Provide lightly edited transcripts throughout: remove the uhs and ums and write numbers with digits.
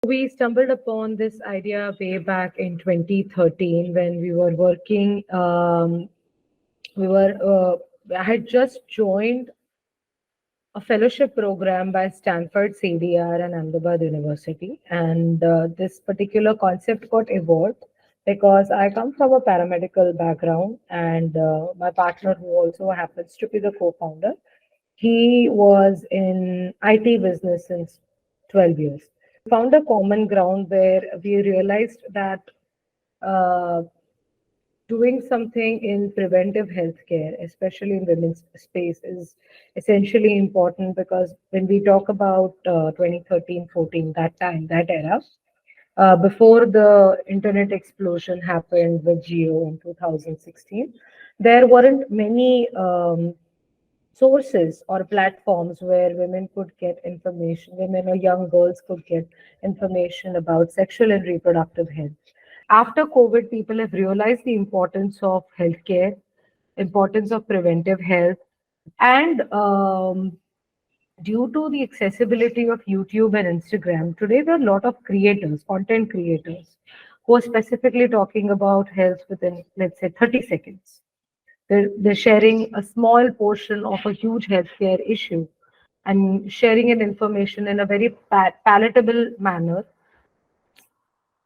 We stumbled upon this idea way back in 2013 when we were working. I had just joined a fellowship program by Stanford CDR and Ahmedabad University. And this particular concept got evolved because I come from a paramedical background, and my partner, who also happens to be the co founder, he was in IT business since 12 years. Found a common ground where we realized that uh, doing something in preventive healthcare, especially in women's space, is essentially important because when we talk about 2013, 14, that time, that era, before the internet explosion happened with Geo in 2016, there weren't many sources or platforms where women could get information, women or young girls could get information about sexual and reproductive health. After COVID, people have realized the importance of healthcare, importance of preventive health, and due to the accessibility of YouTube and Instagram, today there are a lot of creators, content creators, who are specifically talking about health within, let's say, 30 seconds. They're sharing a small portion of a huge healthcare issue and sharing an information in a very palatable manner.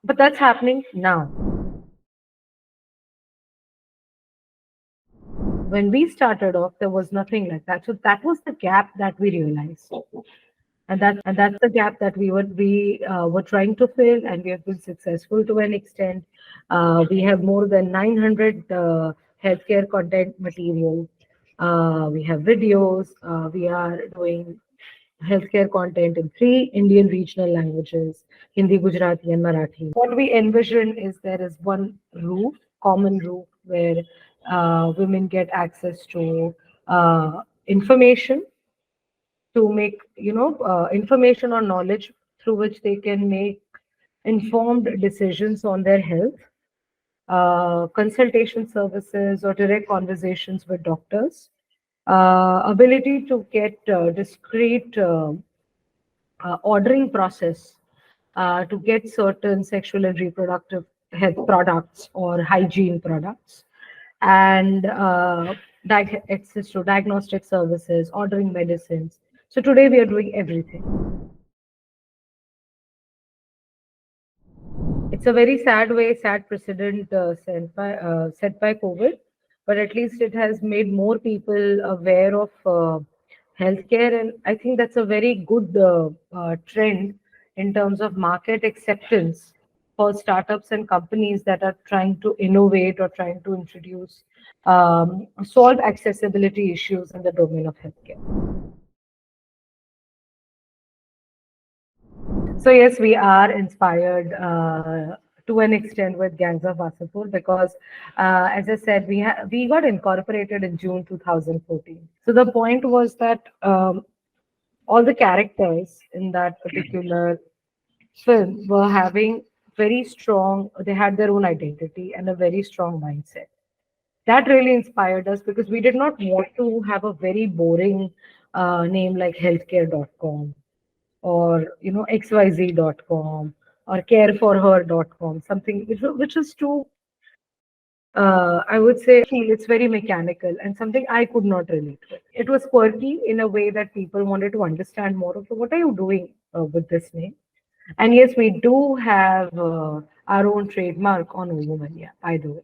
But that's happening now. When we started off, there was nothing like that. So that was the gap that we realized, and that's the gap that we were trying to fill, and we have been successful to an extent. We have more than 900 healthcare content material. We have videos. We are doing healthcare content in 3 Indian regional languages: Hindi, Gujarati, and Marathi. What we envision is there is one roof, common roof, where women get access to information to make, information or knowledge through which they can make informed decisions on their health, consultation services or direct conversations with doctors, ability to get discrete ordering process to get certain sexual and reproductive health products or hygiene products, and access to diagnostic services, ordering medicines. So today we are doing everything. It's a very sad way, sad precedent set by COVID, but at least it has made more people aware of healthcare, and I think that's a very good trend in terms of market acceptance for startups and companies that are trying to innovate or trying to introduce, solve accessibility issues in the domain of healthcare. So yes, we are inspired to an extent with Gangs of Wasapur because, as I said, we got incorporated in June 2014. So the point was that all the characters in that particular film were having very strong. They had their own identity and a very strong mindset. That really inspired us because we did not want to have a very boring name like healthcare.com or xyz.com or careforher.com, something which is too, I would say, feel it's very mechanical and something I could not relate with. It was quirky in a way that people wanted to understand more of what are you doing with this name. And yes, we do have our own trademark on OoWomaniya, by the way.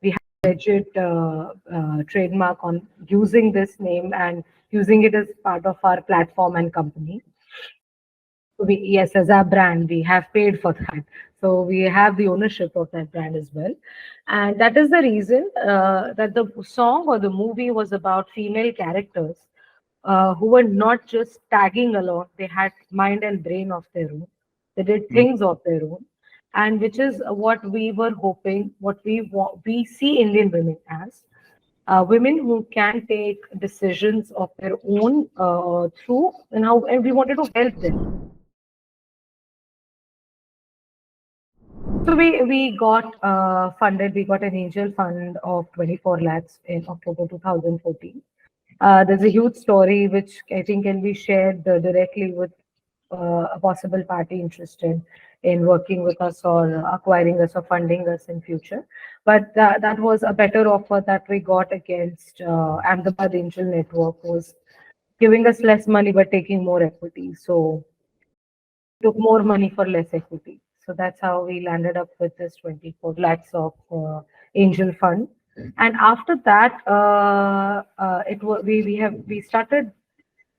We have a legit trademark on using this name and using it as part of our platform and company. Yes, as our brand, we have paid for that. So we have the ownership of that brand as well. And that is the reason that the song or the movie was about female characters who were not just tagging along, they had mind and brain of their own. They did things of their own. And which is what we were hoping, what we see Indian women as. Women who can take decisions of their own through, and we wanted to help them. So we got funded. We got an angel fund of 24 lakhs in October 2014. There's a huge story which I think can be shared directly with a possible party interested in working with us or acquiring us or funding us in future. But that was a better offer that we got against Ahmedabad Angel Network, was giving us less money but taking more equity. So took more money for less equity. So that's how we landed up with this 24 lakhs of angel fund. And after that, we started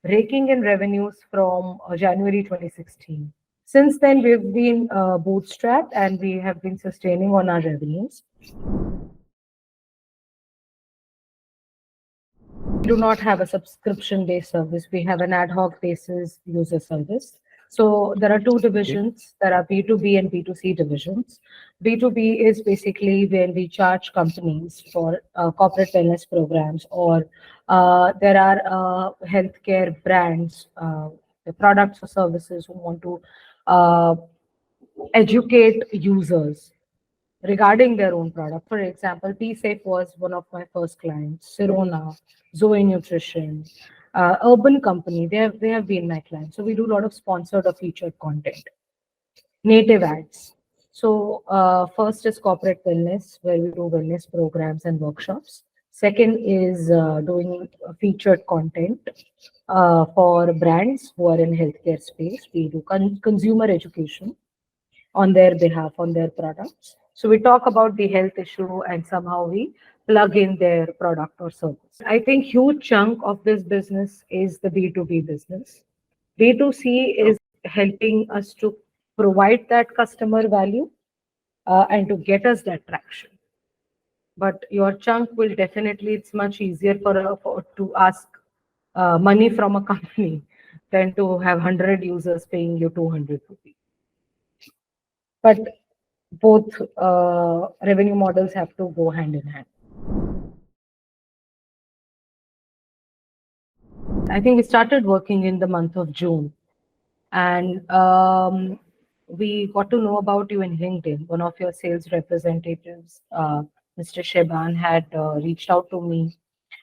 raking in revenues from January 2016. Since then, we've been bootstrapped and we have been sustaining on our revenues. We do not have a subscription-based service. We have an ad hoc basis user service. So there are two divisions. There are B2B and B2C divisions. B2B is basically when we charge companies for corporate wellness programs, or there are healthcare brands, the products or services who want to uh, educate users regarding their own product. For example, PSafe was one of my first clients, Sirona, Zoe Nutrition, Urban Company, they have been my clients. So we do a lot of sponsored or featured content, native ads. So first is corporate wellness, where we do wellness programs and workshops. Second is doing featured content for brands who are in healthcare space. We do consumer education on their behalf, on their products. So we talk about the health issue and somehow we plug in their product or service. I think huge chunk of this business is the B2B business. B2C is helping us to provide that customer value and to get us that traction. But your chunk will definitely, it's much easier to ask money from a company than to have 100 users paying you 200 rupees. But both revenue models have to go hand in hand. I think we started working in the month of June, and we got to know about you in LinkedIn. One of your sales representatives, Mr. Sheban, had reached out to me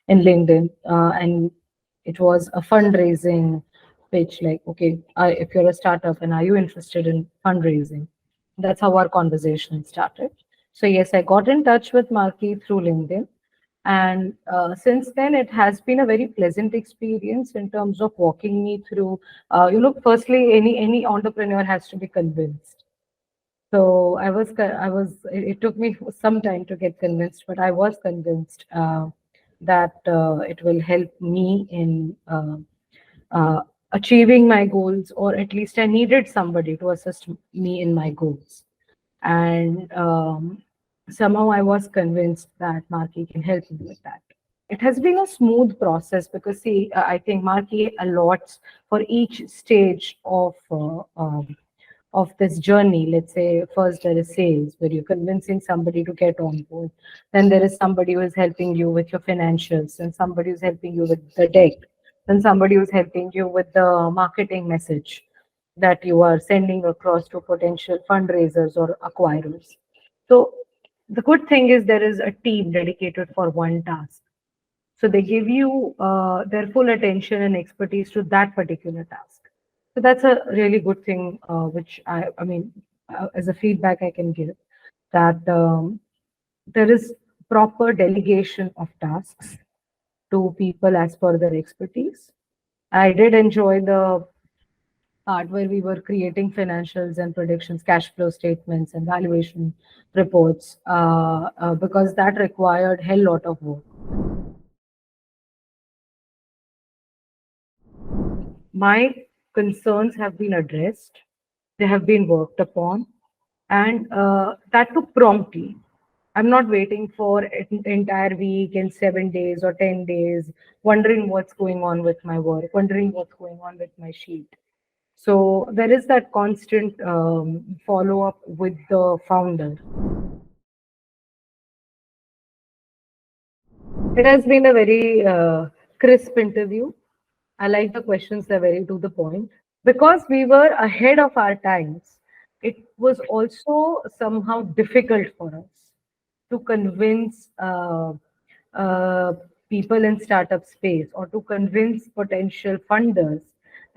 in LinkedIn, and it was a fundraising pitch. Like, okay, if you're a startup, and are you interested in fundraising? That's how our conversation started. So yes, I got in touch with Marquee through LinkedIn, and since then it has been a very pleasant experience in terms of walking me through. Firstly, any entrepreneur has to be convinced. So it took me some time to get convinced, but I was convinced that it will help me in uh, achieving my goals, or at least I needed somebody to assist me in my goals. And somehow I was convinced that Marquee can help me with that. It has been a smooth process because, see, I think Marquee allots for each stage of this journey. Let's say first there is sales, where you're convincing somebody to get on board. Then there is somebody who is helping you with your financials, and somebody who's helping you with the deck. Then somebody who's helping you with the marketing message that you are sending across to potential fundraisers or acquirers. So the good thing is there is a team dedicated for one task. So they give you their full attention and expertise to that particular task. So that's a really good thing, which as a feedback I can give, that there is proper delegation of tasks to people as per their expertise. I did enjoy the part where we were creating financials and predictions, cash flow statements, and valuation reports, because that required hell lot of work. My concerns have been addressed, they have been worked upon, and that took promptly. I'm not waiting for an entire week and 7 days or 10 days, wondering what's going on with my work, wondering what's going on with my sheet. So there is that constant follow up with the founder. It has been a very crisp interview. I like the questions, they're very to the point. Because we were ahead of our times, it was also somehow difficult for us to convince uh, people in startup space, or to convince potential funders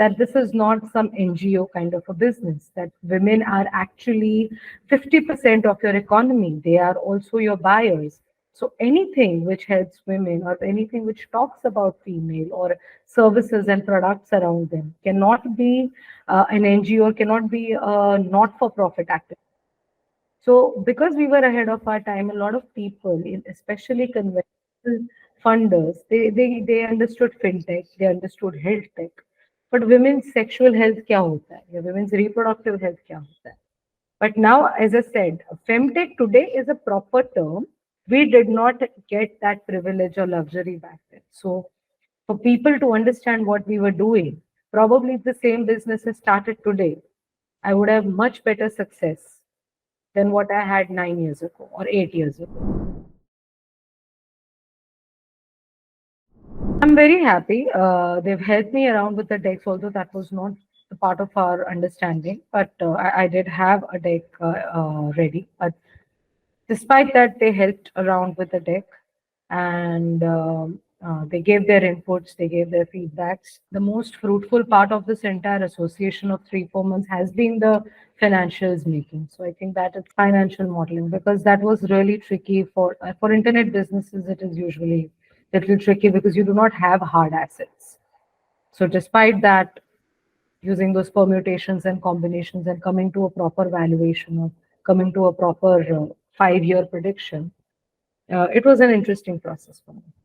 that this is not some NGO kind of a business, that women are actually 50% of your economy. They are also your buyers. So anything which helps women or anything which talks about female or services and products around them cannot be an NGO or cannot be a not-for-profit activity. So, because we were ahead of our time, a lot of people, especially conventional funders, they understood fintech, they understood health tech. But women's sexual health क्या होता है? या women's reproductive health क्या होता है? But now, as I said, femtech today is a proper term. We did not get that privilege or luxury back then. So, for people to understand what we were doing, probably if the same business has started today, I would have much better success than what I had 9 years ago or 8 years ago. I'm very happy. They've helped me around with the decks, although that was not a part of our understanding. But I did have a deck ready. But despite that, they helped around with the deck, and they gave their inputs, they gave their feedbacks. The most fruitful part of this entire association of 3 4 months has been the financials making. So I think that it's financial modeling, because that was really tricky for internet businesses. It is usually a little tricky because you do not have hard assets. So despite that, using those permutations and combinations and coming to a proper valuation or coming to a proper 5 year prediction, it was an interesting process for me.